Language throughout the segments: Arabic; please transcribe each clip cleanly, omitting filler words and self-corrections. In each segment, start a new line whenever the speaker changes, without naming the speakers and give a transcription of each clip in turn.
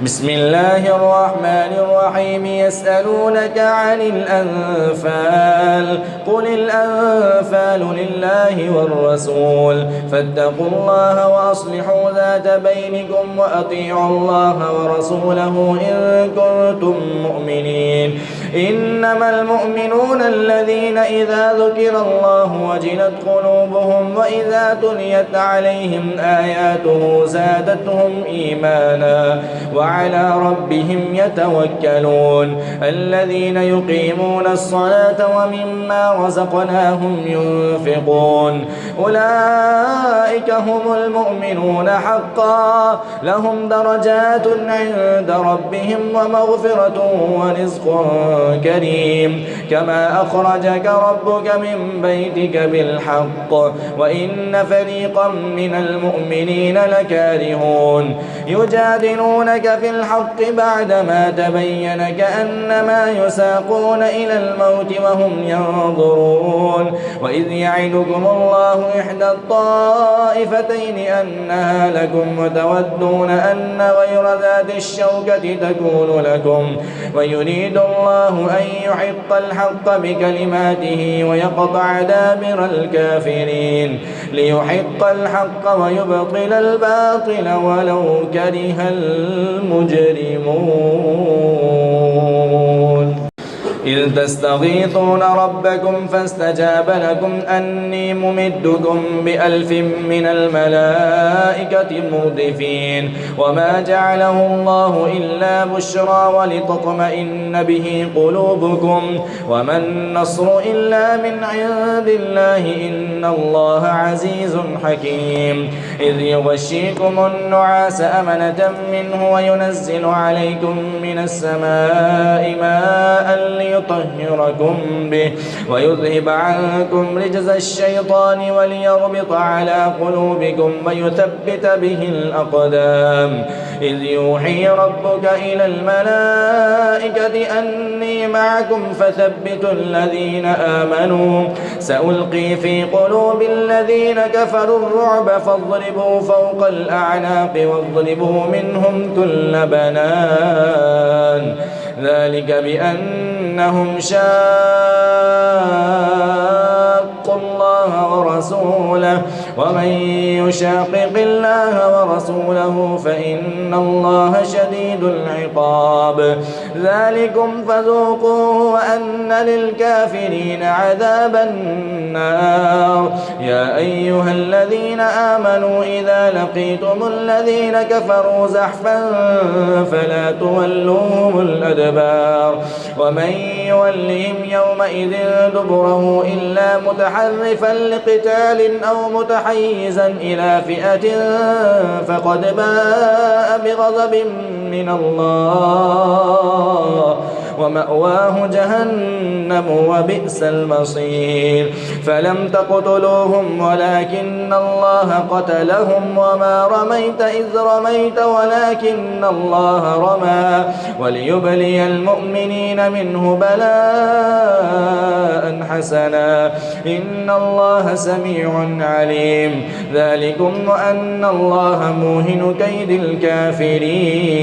بسم الله الرحمن الرحيم يسألونك عن الأنفال قل الأنفال لله والرسول فاتقوا الله وأصلحوا ذات بينكم وأطيعوا الله ورسوله إن كنتم مؤمنين إنما المؤمنون الذين إذا ذكر الله وجلت قلوبهم وإذا تليت عليهم آياته زادتهم إيمانا وعلى ربهم يتوكلون الذين يقيمون الصلاة ومما رزقناهم ينفقون أولئك هم المؤمنون حقا لهم درجات عند ربهم ومغفرة ورزق كريم كما أخرجك ربك من بيتك بالحق وإن فريقا من المؤمنين لكارهون يجادلونك في الحق بعدما تبين كأنما يساقون إلى الموت وهم ينظرون وإذ يعدكم الله إحدى الطائفتين أنها لكم وتودون أن غير ذات الشوكة تكون لكم ويريد الله أن يحق الحق بكلماته ويقطع دابر الكافرين ليحق الحق ويبطل الباطل ولو كره المجرمون إذ تستغيثون ربكم فاستجاب لكم أني ممدكم ب1000 من الملائكة مردفين وما جعله الله إلا بشرى ولتطمئن به قلوبكم وما النصر إلا من عند الله إن الله عزيز حكيم إذ يغشيكم النعاس أمنة منه وينزل عليكم من السماء ماء ليطهركم به ويذهب عنكم رجز الشيطان وليربط على قلوبكم ويثبت به الأقدام إذ يوحي ربك إلى الملائكة أني معكم فثبتوا الذين آمنوا سألقي في قلوب الذين كفروا الرعب فاضربوا فوق الأعناق واضربوا منهم كل بنان ذلك بأنهم شاقوا الله ورسوله ومن يشاقق الله ورسوله فإن الله شديد العقاب ذلكم فذوقوه وأن للكافرين عذاب النار يا أيها الذين آمنوا إذا لقيتم الذين كفروا زحفا فلا تولوهم الأدبار ومن يولهم يومئذ دبره إلا متحرفا لقتال أو متحيزا إلى فئة فقد باء بغضب من الله ومأواه جهنم وبئس المصير فلم تقتلوهم ولكن الله قتلهم وما رميت إذ رميت ولكن الله رمى وليبلي المؤمنين منه بلاء حسنا إن الله سميع عليم ذلكم وأن الله موهن كيد الكافرين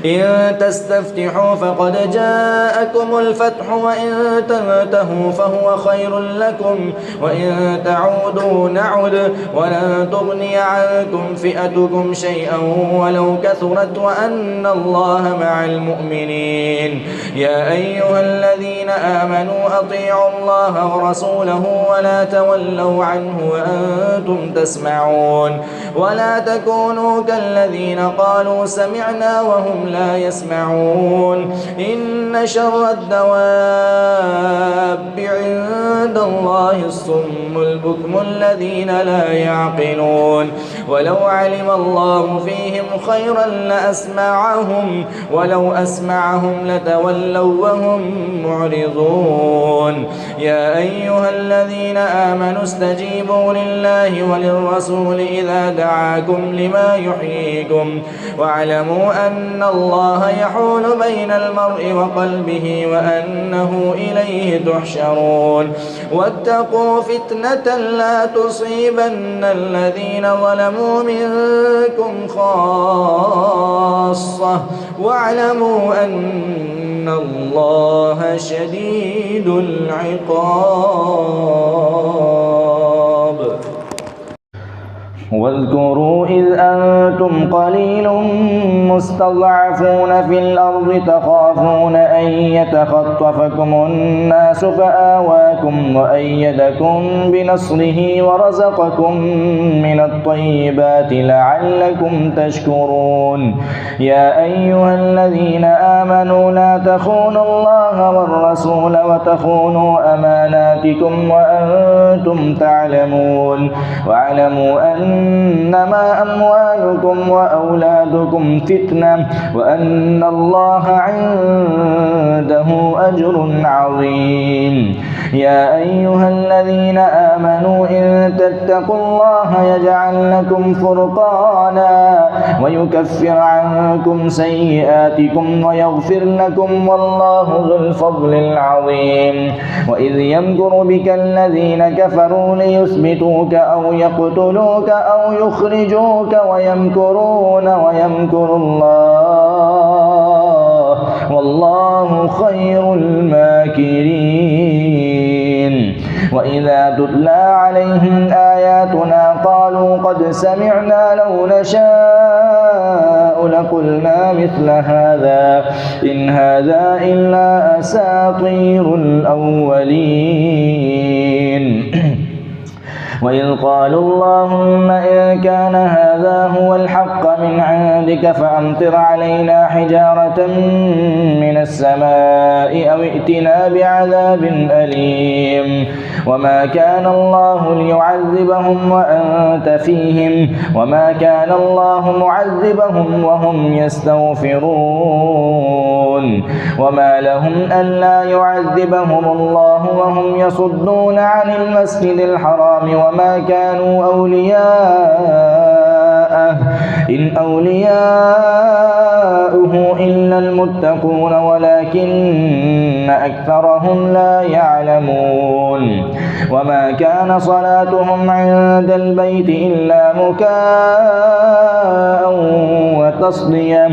إن تستفتحوا فقد جاءكم الفتح وإن تنتهوا فهو خير لكم وإن تعودوا نعد ولن تغني عنكم فئتكم شيئا ولو كثرت وأن الله مع المؤمنين يا أيها الذين آمنوا أطيعوا الله ورسوله ولا تولوا عنه وأنتم تسمعون ولا تكونوا كالذين قالوا سمعنا وهم لا يسمعون إن شر الدواب عند الله الصم البكم الذين لا يعقلون ولو علم الله فيهم خيرا لأسمعهم ولو أسمعهم لتولوا وهم معرضون يا أيها الذين آمنوا استجيبوا لله وللرسول إذا دعاكم لما يحييكم واعلموا أن الله يحول بين المرء وقلبه وأنه إليه تحشرون واتقوا فتنة لا تصيبن الذين ظلموا منكم خاصة واعلموا أن الله شديد العقاب. واذكروا إذ أنتم قليل مستضعفون في الأرض تخافون أن يتخطفكم الناس فآواكم وأيدكم بنصره ورزقكم من الطيبات لعلكم تشكرون. يا أيها الذين آمنوا لا تخونوا الله والرسول وتخونوا أماناتكم وأنتم تعلمون واعلموا أنما أموالكم وأولادكم فتنة وأن الله عنده أجر عظيم. يا أيها الذين آمنوا إن تتقوا الله يجعل لكم فرقانا ويكفر عنكم سيئاتكم ويغفر لكم والله ذو الفضل العظيم. وإذ يمكر بك الذين كفروا ليثبتوك أو يقتلوك أو يخرجوك ويمكرون ويمكر الله والله خير الماكرين. وإذا تتلى عليهم آياتنا قالوا قد سمعنا لو نشاء لقلنا مثل هذا إن هذا إلا أساطير الأولين. وإذ قالوا اللهم إن كان هذا هو الحق من عندك فأمطر علينا حجارة من السماء أو ائتنا بعذاب أليم. وما كان الله ليعذبهم وأنت فيهم وما كان الله معذبهم وهم يستغفرون. وما لهم ألا يعذبهم الله وهم يصدون عن المسجد الحرام وما كانوا أولياءه إن أولياؤه إلا المتقون ولكن أكثرهم لا يعلمون. وما كان صلاتهم عند البيت إلا مكاء وتصدية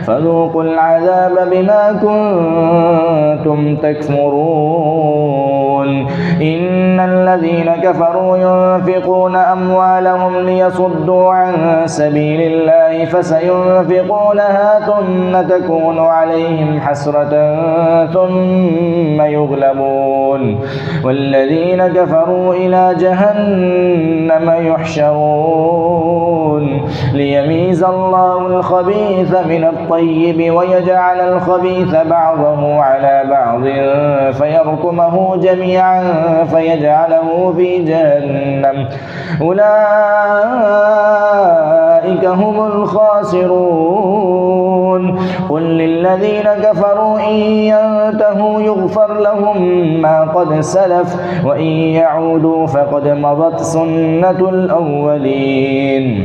فذوقوا العذاب بما كنتم تكفرون. إن الذين كفروا ينفقون أموالهم ليصدوا عن سبيل الله فسينفقونها ثم تكون عليهم حسرة ثم يغلبون والذين كفروا إلى جهنم يحشرون ليميز الله الخبيث من الطيب ويجعل الخبيث بعضه على بعض فيركمه جميعا فيجعله في جهنم أولئك هم الخاسرون. قل للذين كفروا إن ينتهوا يغفر لهم ما قد سلف وإن يعودوا فقد مضت سنة الأولين.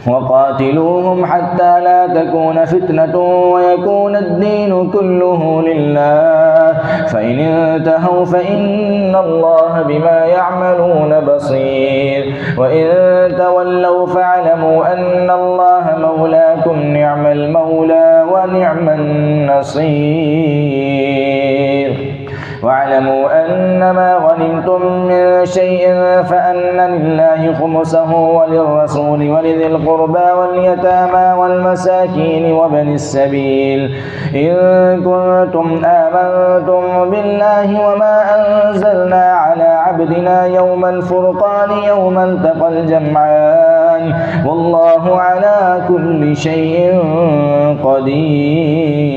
وقاتلوهم حتى لا تكون فتنة ويكون الدين كله لله فإن انتهوا فإن الله بما يعملون بصير. وإن تولوا فاعلموا أن الله مولاكم نعم المولى ونعم النصير. واعلموا أنما غنمتم من شيء فأن لله خمسه وللرسول ولذي القربى واليتامى والمساكين وابن السبيل إن كنتم آمنتم بالله وما أنزلنا على عبدنا يوم الفرقان يوم التقى الجمعان والله على كل شيء قدير.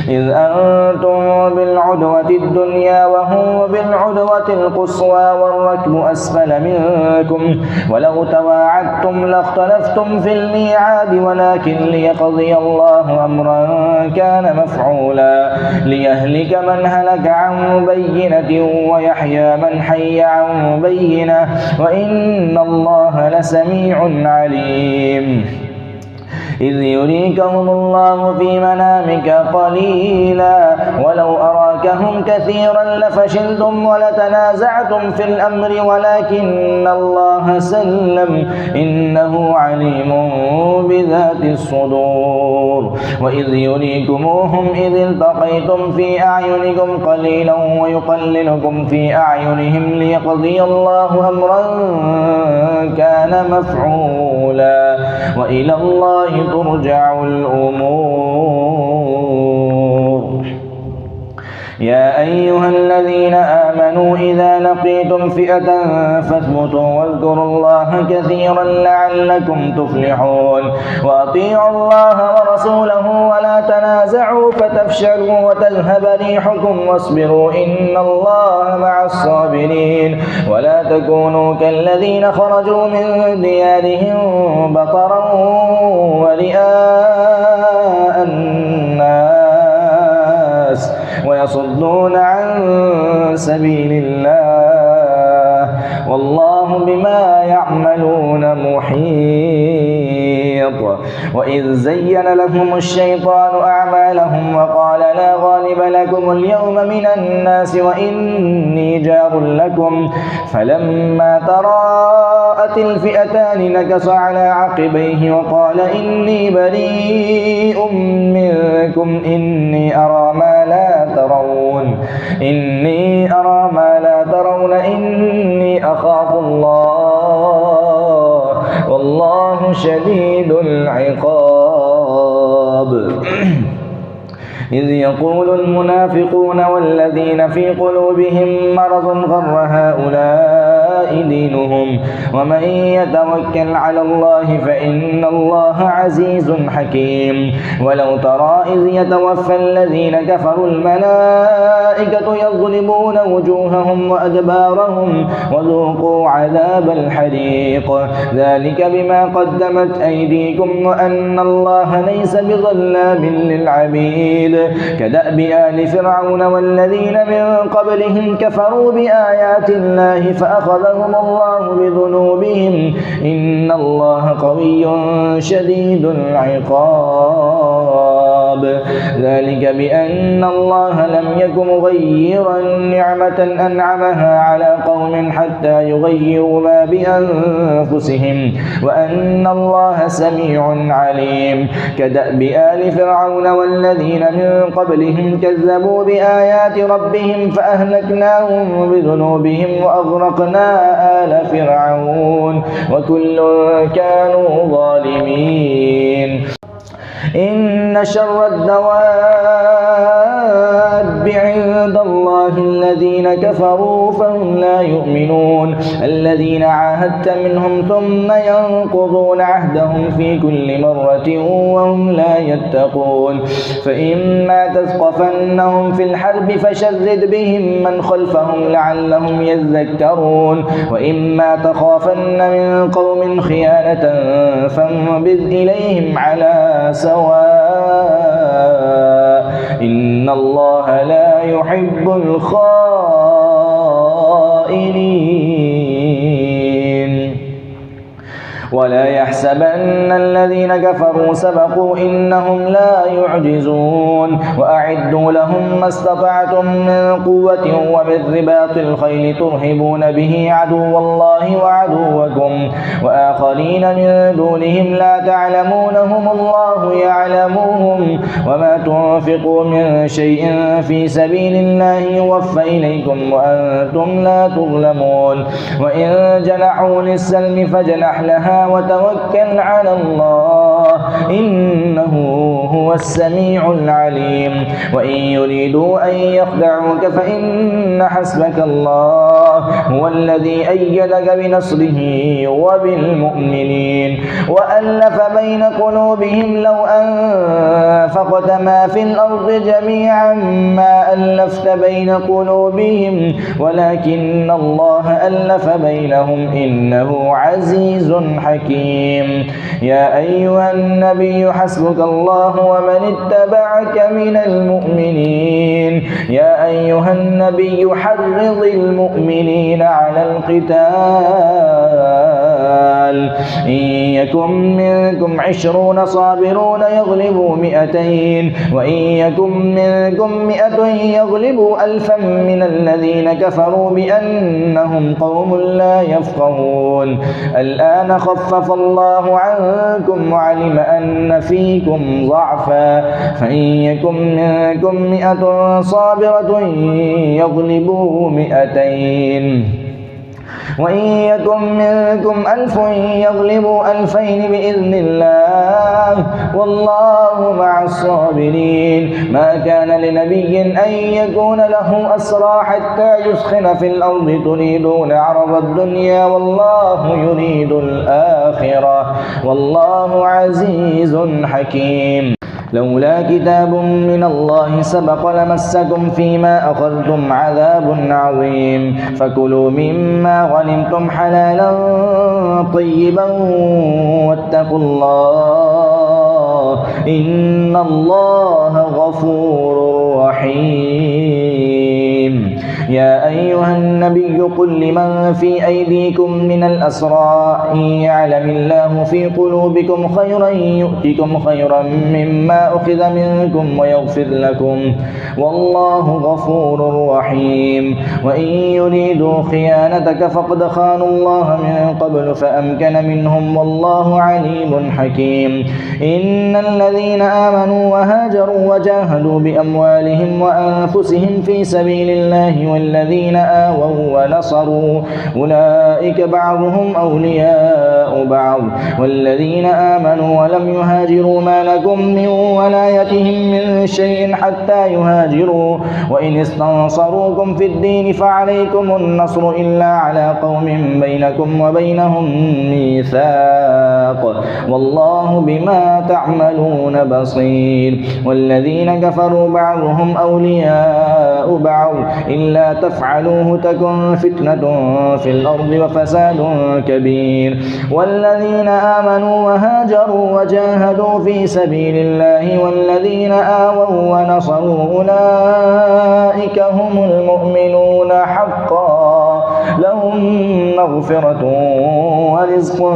إذ أنتم بالعدوة الدنيا وهم بالعدوة القصوى والركب أسفل منكم ولو تواعدتم لاختلفتم في الميعاد ولكن ليقضي الله أمرا كان مفعولا ليهلك من هلك عن بينة ويحيى من حي عن بينة وإن الله لسميع عليم. إذ يريكهم الله في منامك قليلا ولو أراكهم كثيرا لفشلتم ولتنازعتم في الأمر ولكن الله سلم إنه عليم بذات الصدور وإذ يريكموهم إذ التقيتم في أعينكم قليلا ويقللكم في أعينهم ليقضي الله أمرا كان مفعولا وإلى الله ترجع الأمور. يا أيها الذين آمنوا إذا لقيتم فئة فاثبتوا واذكروا الله كثيرا لعلكم تفلحون وأطيعوا الله ورسوله ولا تنازعوا فتفشلوا وتذهب ريحكم واصبروا إن الله مع الصابرين ولا تكونوا كالذين خرجوا من ديارهم بطرا ورئاء الناس ويصدون عن سبيل الله والله بما يعملون محيط. وإذ زين لهم الشيطان أعمالهم وقال لا غالب لكم اليوم من الناس وإني جار لكم فلما تراءت الفئتان نكص على عقبيه وقال إني بريء منكم إني أرى ما لا ترون إني أخاف الله والله شديد العقاب. إذ يقول المنافقون والذين في قلوبهم مرض غر هؤلاء دينهم ومن يتوكل على الله فإن الله عزيز حكيم. ولو ترى إذ يتوفى الذين كفروا الملائكة يضربون وجوههم وأدبارهم وذوقوا عذاب الحريق ذلك بما قدمت أيديكم وأن الله ليس بظلام للعبيد. كدأب آل فرعون والذين من قبلهم كفروا بآيات الله فأخذهم الله بذنوبهم إن الله قوي شديد العقاب. ذلك بأن الله لم يك مغيرا نعمة أنعمها على قوم حتى يغيروا ما بأنفسهم وأن الله سميع عليم. كدأب آل فرعون والذين من قبلهم كذبوا بآيات ربهم فأهلكناهم بذنوبهم وأغرقنا آل فرعون وكل كانوا ظالمين. إن شر الدواب عند الله الذين كفروا فهم لا يؤمنون الذين عاهدت منهم ثم ينقضون عهدهم في كل مرة وهم لا يتقون. فإما تثقفنهم في الحرب فشرد بهم من خلفهم لعلهم يذكرون وإما تخافن من قوم خيانة فانبذ إليهم على سواء إن الله لا يحب الخائنين. ولا يحسبن الذين كفروا سبقوا إنهم لا يعجزون. وأعدوا لهم ما استطعتم من قوة ومن رباط الخيل ترهبون به عدو الله وعدوكم وآخرين من دونهم لا تعلمونهم الله يعلمهم وما تنفقوا من شيء في سبيل الله يوفى إليكم وأنتم لا تظلمون. وإن جنحوا للسلم فاجنح لها وتوكل على الله إنه هو السميع العليم. وإن يريدوا أن يخدعوك فإن حسبك الله هو الذي أيدك بنصره وبالمؤمنين وألف بين قلوبهم لو أنفقت ما في الأرض جميعا ما ألفت بين قلوبهم ولكن الله ألف بينهم إنه عزيز حكيم. يا أيها النبي حسبك الله ومن اتبعك من المؤمنين. يا أيها النبي حرض المؤمنين على القتال الضلال. إن يكن منكم 20 صابرون يغلبوا 200، وإن يكن منكم 100 يغلبوا 1000 من الذين كفروا بأنهم قوم لا يفقهون. الآن خفف الله عنكم وعلم أن فيكم ضعفا، فإن يكن منكم 100 صابرة يغلبوا 200، وإن يكن منكم 1000 يغلبوا 2000 بإذن الله، والله مع الصابرين. ما كان لنبي أن يكون له أسرى حتى يسخن في الأرض تريدون عرض الدنيا والله يريد الآخرة، والله عزيز حكيم. لولا كتاب من الله سبق لمسكم فيما أخذتم عذاب عظيم، فكلوا مما غنمتم حلالا طيبا واتقوا الله إن الله غفور رحيم. يا أيها النبي قل لمن في أيديكم من الأسرى إن يعلم الله في قلوبكم خيرا يؤتكم خيرا مما أخذ منكم ويغفر لكم والله غفور رحيم. وإن يريدوا خيانتك فقد خانوا الله من قبل فأمكن منهم والله عليم حكيم. إن الذين آمنوا وهاجروا وجاهدوا بأموالهم وأنفسهم في سبيل الله والذين آووا ونصروا أولئك بعضهم أولياء بعض، والذين آمنوا ولم يهاجروا ما لكم من ولايتهم من شيء حتى يهاجروا، وإن استنصروكم في الدين فعليكم النصر إلا على قوم بينكم وبينهم ميثاق والله بما تعملون بصير. والذين كفروا بعضهم أولياء بعض إلا تفعلوه تكن فتنة في الأرض وفساد كبير. والذين آمنوا وهاجروا وجاهدوا في سبيل الله والذين آووا ونصروا أولئك هم المؤمنون حقا لهم مغفرة ورزق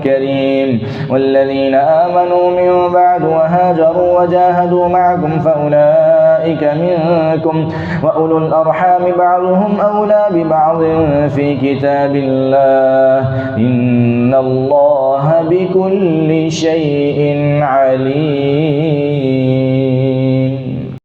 كريم. والذين آمنوا من بعد وهاجروا وجاهدوا معكم فأولئك منكم وأولو الأرحام بعضهم أولى ببعض في كتاب الله إن الله بكل شيء عليم.